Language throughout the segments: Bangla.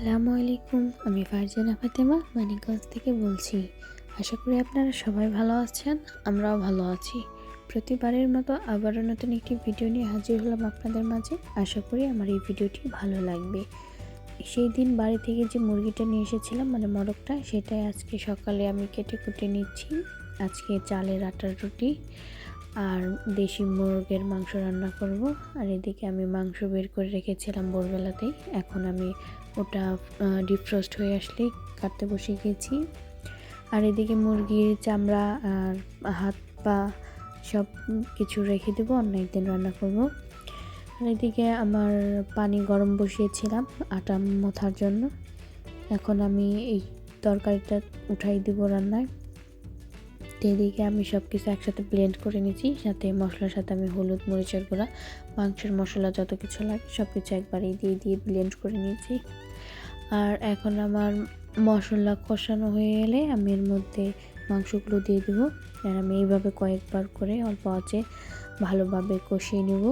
আসসালামু আলাইকুম। আমি ফারজানা ফাতেমা মানিকগঞ্জ থেকে বলছি। আশা করি আপনারা সবাই ভালো আছেন, আমরাও ভালো আছি। প্রতিবারের মতো আবারও নতুন একটি ভিডিও নিয়ে হাজির হলাম আপনাদের মাঝে। আশা করি আমার এই ভিডিওটি ভালো লাগবে। সেই দিন বাড়ি থেকে যে মুরগিটা নিয়ে এসেছিলাম, মোরগটা, সেটাই আজকে সকালে আমি কেটে কুটে নিচ্ছি। আজকে চালের আটার রুটি আর দেশি মুরগের মাংস রান্না করব। আর এদিকে আমি মাংস বের করে রেখেছিলাম ভোরবেলাতেই। এখন আমি ওটা ডিফ্রস্ট হয়ে আসলে কাটতে বসে গেছি। আর এদিকে মুরগির চামড়া আর হাত পা সব কিছু রেখে দেবো, অন্য একদিন রান্না করব। আর এদিকে আমার পানি গরম বসিয়েছিলাম আটা মথার জন্য। এখন আমি এই তরকারিটা উঠাই দিব রান্নায়। এদিকে আমি সব কিছু একসাথে ব্লেন্ড করে নিয়েছি, সাথে মশলার সাথে আমি হলুদ, মরিচের গুঁড়া, মাংসের মশলা যত কিছু লাগে সব কিছু একবারেই দিয়ে ব্লেন্ড করে নিয়েছি। আর এখন আমার মশলা কষানো হয়ে গেলে আমি এর মধ্যে মাংসগুলো দিয়ে দেবো। আর আমি এইভাবে কয়েকবার করে অল্প আঁচে ভালোভাবে কষিয়ে নেব।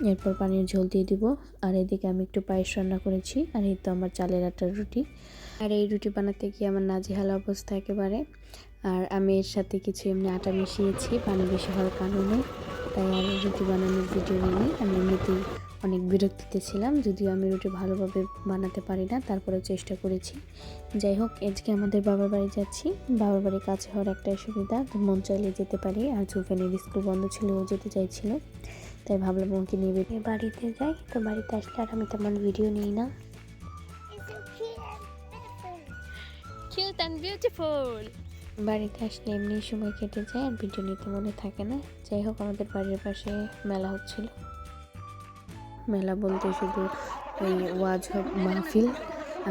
এরপর পানির ঝোল দিয়ে দিব। আর এদিকে আমি একটু পায়েস রান্না করেছি। আর এই তো আমার চালের আটার রুটি। আর এই রুটি বানাতে গিয়ে আমার নাজেহাল অবস্থা একেবারে। আর আমি এর সাথে কিছু এমনি আটা মিশিয়েছি পানি বেশি হওয়ার কারণে, তাই আর রুটি বানানোর ভিডিও নিই। আমি এমনিতেই অনেক বিরক্তিতে ছিলাম, যদিও আমি রুটি ভালোভাবে বানাতে পারি না, তারপরেও চেষ্টা করেছি। যাই হোক, আজকে আমাদের বাবার বাড়ি যাচ্ছি। বাবার বাড়ির কাছে হওয়ার একটাই সুবিধা, তো মন চাইলে যেতে পারি। আর জুফেনের স্কুল বন্ধ ছিল, ও যেতে চাইছিল, তাই ভাবলাম ওকে নিয়ে বেরিয়ে বাড়িতে যাই। তো বাড়িতে আসলে আর আমি তেমন ভিডিও নিই না। Cute and beautiful. বাড়িতে আসলে এমনি সময় কেটে যায়, আর ভিডিও নিতে মনে থাকে না। যাই হোক, আমাদের বাড়ির পাশে মেলা হচ্ছিল। মেলা বলতে শুধু ওই ওয়াজ মাহফিল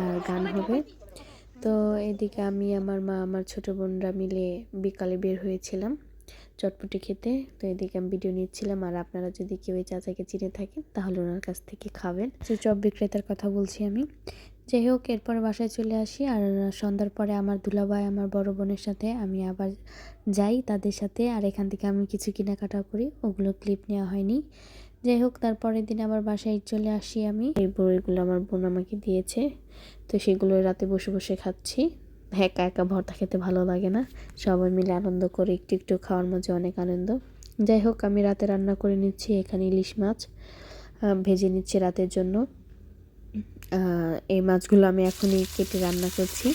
আর গান হবে। তো এদিকে আমি, আমার মা, আমার ছোটো বোনরা মিলে বিকালে বের হয়েছিলাম চটপটি খেতে। তো এদিকে আমি ভিডিও নিচ্ছিলাম। আর আপনারা যদি কেউ এই চাচাকে চিনে থাকেন তাহলে ওনার কাছ থেকে খাবেন। যে চপ বিক্রেতার কথা বলছি আমি। যাই হোক, এরপর বাসায় চলে আসি। আর সন্ধ্যার পরে আমার দুলাভাই, আমার বড় বোনের সাথে আমি আবার যাই তাদের সাথে। আর এখান থেকে আমি কিছু কেনাকাটা করি, ওগুলো ক্লিপ নেওয়া হয়নি। যাই হোক, তারপরের দিন আবার বাসায় চলে আসি আমি। এই বড়িগুলো আমার বোন আমাকে দিয়েছে, তো সেগুলো রাতে বসে বসে খাচ্ছি। একা একা ভর্তা খেতে ভালো লাগে না, সবাই মিলে আনন্দ করে একটু একটু খাওয়ার মধ্যে অনেক আনন্দ। যাই হোক, আমি রাতে রান্না করে নিচ্ছি। এখানে ইলিশ মাছ ভেজে নিচ্ছি রাতের জন্য। এই মাছগুলো আমি এখনই কেটে রান্না করছি।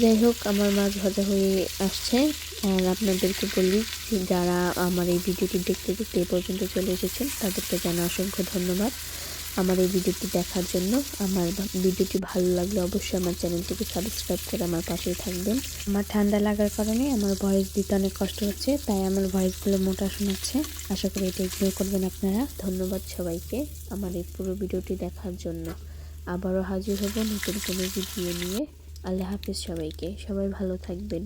যাই হোক, আমার মাছ ভাজা হয়ে আসছে। আর আপনাদেরকে বলি, যারা আমার এই ভিডিওটি দেখতে দেখতে এই পর্যন্ত চলে এসেছেন তাদেরকে জানা অসংখ্য ধন্যবাদ আমার এই ভিডিওটি দেখার জন্য। আমার ভিডিওটি ভালো লাগলে অবশ্যই আমার চ্যানেলটিকে সাবস্ক্রাইব করে আমার পাশেই থাকবেন। আমার ঠান্ডা লাগার কারণে আমার ভয়েস দিতে অনেক কষ্ট হচ্ছে, তাই আমার ভয়েসগুলো মোটা শোনাচ্ছে। আশা করি এটা ইগনোর করবেন আপনারা। ধন্যবাদ সবাইকে আমার এই পুরো ভিডিওটি দেখার জন্য। আবারও হাজির হব নতুন কোনো ভিডিও নিয়ে। আল্লাহ হাফিজ সবাইকে, সবাই ভালো থাকবেন।